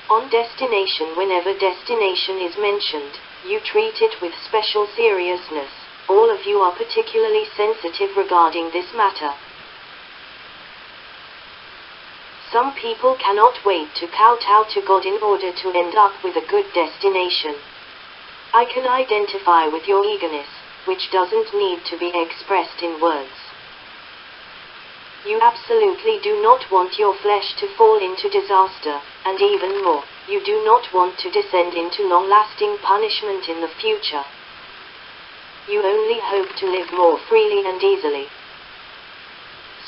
On destination. Whenever destination is mentioned, you treat it with special seriousness. All of you are particularly sensitive regarding this matter. Some people cannot wait to kowtow to God in order to end up with a good destination. I can identify with your eagerness, which doesn't need to be expressed in words. You absolutely do not want your flesh to fall into disaster, and even more, you do not want to descend into long-lasting punishment in the future. You only hope to live more freely and easily.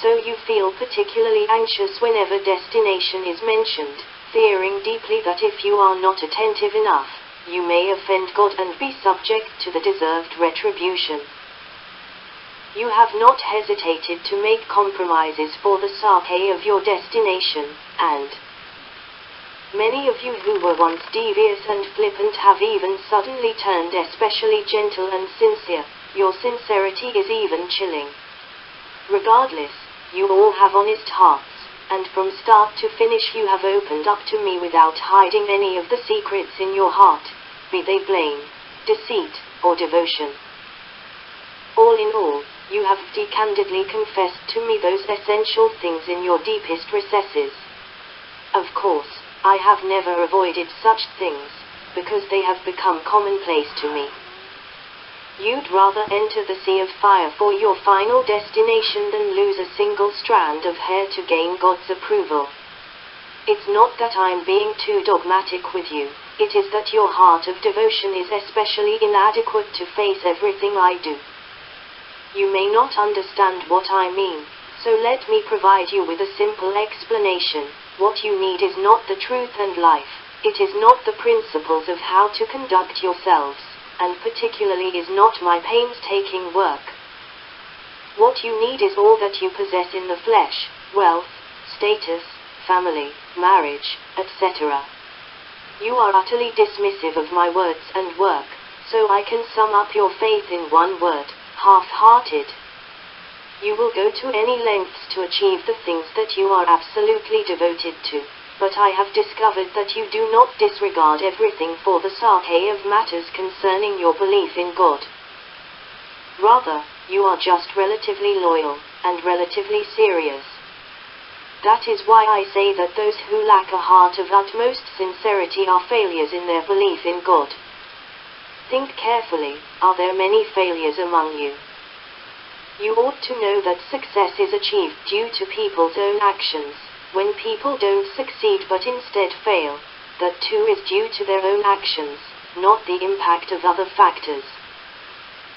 So you feel particularly anxious whenever destination is mentioned, fearing deeply that if you are not attentive enough, you may offend God and be subject to the deserved retribution. You have not hesitated to make compromises for the sake of your destination, and many of you who were once devious and flippant have even suddenly turned especially gentle and sincere. Your sincerity is even chilling. Regardless, you all have honest hearts, and from start to finish you have opened up to me without hiding any of the secrets in your heart, be they blame, deceit, or devotion. All in all, you have candidly confessed to me those essential things in your deepest recesses. Of course, I have never avoided such things, because they have become commonplace to me. You'd rather enter the sea of fire for your final destination than lose a single strand of hair to gain God's approval. It's not that I'm being too dogmatic with you, it is that your heart of devotion is especially inadequate to face everything I do. You may not understand what I mean, so let me provide you with a simple explanation. What you need is not the truth and life, it is not the principles of how to conduct yourselves, and particularly is not my painstaking work. What you need is all that you possess in the flesh: wealth, status, family, marriage, etc. You are utterly dismissive of my words and work, so I can sum up your faith in one word: half-hearted. You will go to any lengths to achieve the things that you are absolutely devoted to, but I have discovered that you do not disregard everything for the sake of matters concerning your belief in God. Rather, you are just relatively loyal, and relatively serious. That is why I say that those who lack a heart of utmost sincerity are failures in their belief in God. Think carefully, are there many failures among you? You ought to know that success is achieved due to people's own actions. When people don't succeed but instead fail, that too is due to their own actions, not the impact of other factors.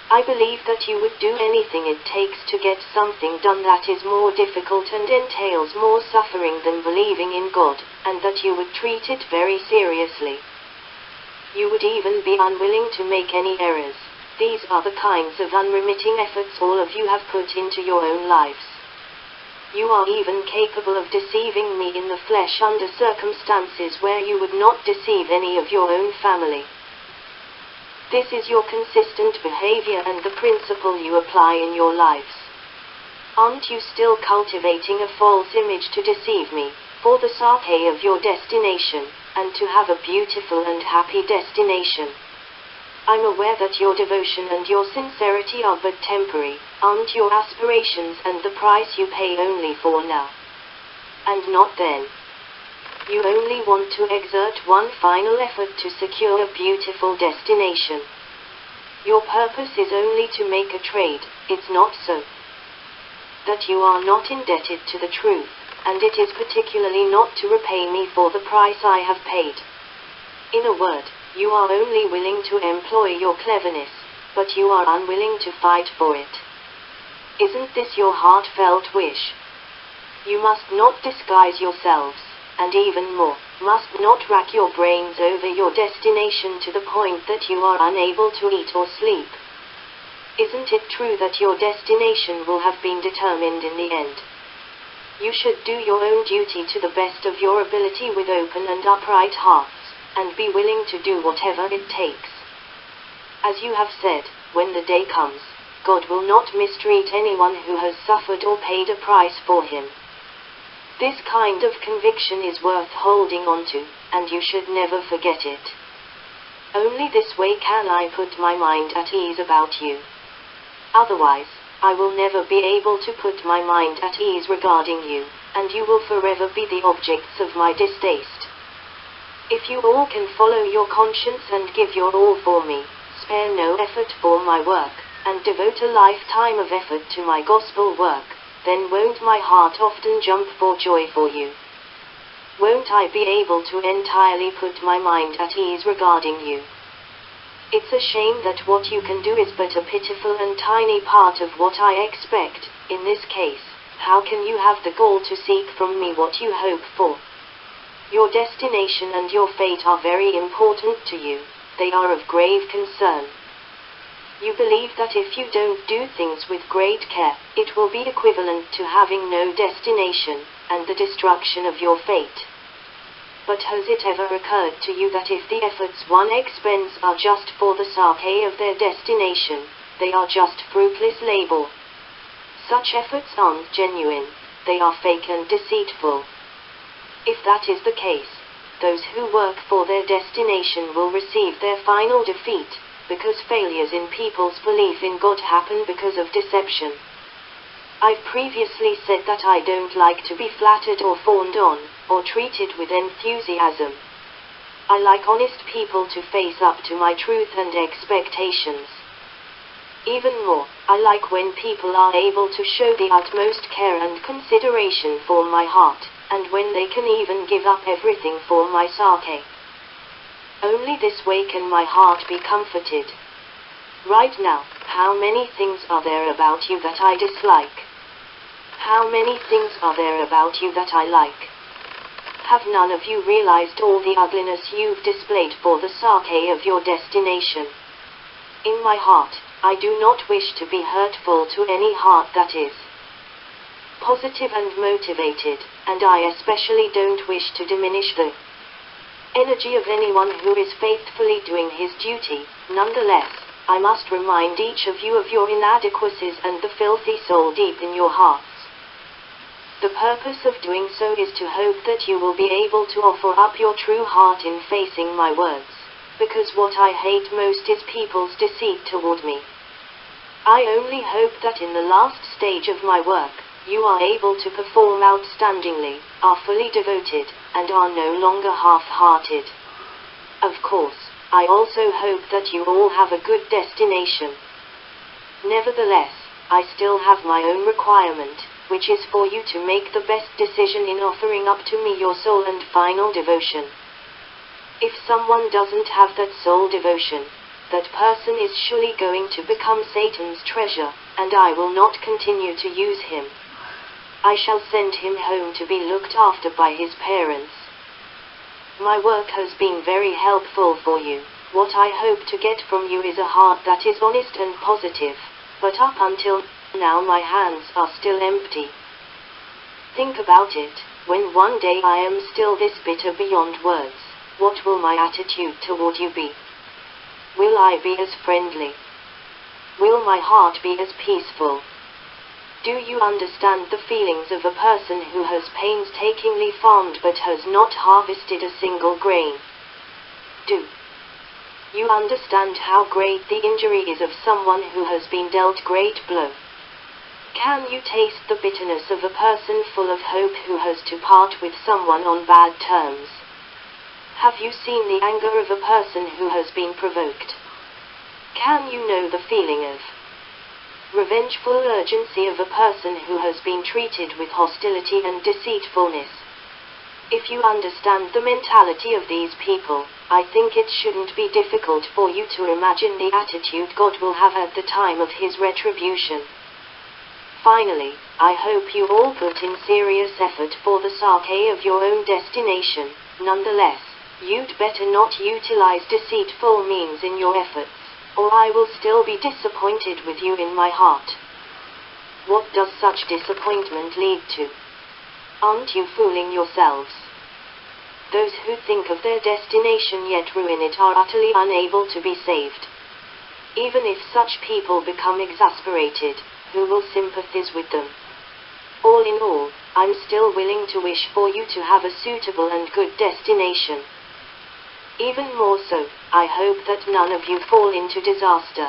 I believe that you would do anything it takes to get something done that is more difficult and entails more suffering than believing in God, and that you would treat it very seriously. You would even be unwilling to make any errors. These are the kinds of unremitting efforts all of you have put into your own lives. You are even capable of deceiving me in the flesh under circumstances where you would not deceive any of your own family. This is your consistent behavior and the principle you apply in your lives. Aren't you still cultivating a false image to deceive me, for the sake of your destination, and to have a beautiful and happy destination? I'm aware that your devotion and your sincerity are but temporary, aren't your aspirations and the price you pay only for now? And not then. You only want to exert one final effort to secure a beautiful destination. Your purpose is only to make a trade, it's not so. That you are not indebted to the truth, and it is particularly not to repay me for the price I have paid. In a word, you are only willing to employ your cleverness, but you are unwilling to fight for it. Isn't this your heartfelt wish? You must not disguise yourselves, and even more, must not rack your brains over your destination to the point that you are unable to eat or sleep. Isn't it true that your destination will have been determined in the end? You should do your own duty to the best of your ability with open and upright hearts, and be willing to do whatever it takes. As you have said, when the day comes, God will not mistreat anyone who has suffered or paid a price for him. This kind of conviction is worth holding on to, and you should never forget it. Only this way can I put my mind at ease about you. Otherwise, I will never be able to put my mind at ease regarding you, and you will forever be the objects of my distaste. If you all can follow your conscience and give your all for me, spare no effort for my work, and devote a lifetime of effort to my gospel work, then won't my heart often jump for joy for you? Won't I be able to entirely put my mind at ease regarding you? It's a shame that what you can do is but a pitiful and tiny part of what I expect. In this case, how can you have the gall to seek from me what you hope for? Your destination and your fate are very important to you. They are of grave concern. You believe that if you don't do things with great care, it will be equivalent to having no destination, and the destruction of your fate. But has it ever occurred to you that if the efforts one expends are just for the sake of their destination, they are just fruitless labor? Such efforts aren't genuine, they are fake and deceitful. If that is the case, those who work for their destination will receive their final defeat, because failures in people's belief in God happen because of deception. I've previously said that I don't like to be flattered or fawned on, or treated with enthusiasm. I like honest people to face up to my truth and expectations. Even more, I like when people are able to show the utmost care and consideration for my heart, and when they can even give up everything for my sake. Only this way can my heart be comforted. Right now, how many things are there about you that I dislike? How many things are there about you that I like? Have none of you realized all the ugliness you've displayed for the sake of your destination? In my heart, I do not wish to be hurtful to any heart that is positive and motivated, and I especially don't wish to diminish the energy of anyone who is faithfully doing his duty. Nonetheless, I must remind each of you of your inadequacies and the filthy soul deep in your hearts. The purpose of doing so is to hope that you will be able to offer up your true heart in facing my words, because what I hate most is people's deceit toward me. I only hope that in the last stage of my work, you are able to perform outstandingly, are fully devoted, and are no longer half-hearted. Of course, I also hope that you all have a good destination. Nevertheless, I still have my own requirement, which is for you to make the best decision in offering up to me your soul and final devotion. If someone doesn't have that soul devotion, that person is surely going to become Satan's treasure, and I will not continue to use him. I shall send him home to be looked after by his parents. My work has been very helpful for you. What I hope to get from you is a heart that is honest and positive, but up until now my hands are still empty. Think about it. When one day I am still this bitter beyond words, what will my attitude toward you be? Will I be as friendly? Will my heart be as peaceful? Do you understand the feelings of a person who has painstakingly farmed but has not harvested a single grain? Do you understand how great the injury is of someone who has been dealt great blow? Can you taste the bitterness of a person full of hope who has to part with someone on bad terms? Have you seen the anger of a person who has been provoked? Can you know the feeling of revengeful urgency of a person who has been treated with hostility and deceitfulness? If you understand the mentality of these people, I think it shouldn't be difficult for you to imagine the attitude God will have at the time of his retribution. Finally, I hope you all put in serious effort for the sake of your own destination. Nonetheless, you'd better not utilize deceitful means in your efforts, or I will still be disappointed with you in my heart. What does such disappointment lead to? Aren't you fooling yourselves? Those who think of their destination yet ruin it are utterly unable to be saved. Even if such people become exasperated, who will sympathize with them? All in all, I'm still willing to wish for you to have a suitable and good destination. Even more so, I hope that none of you fall into disaster.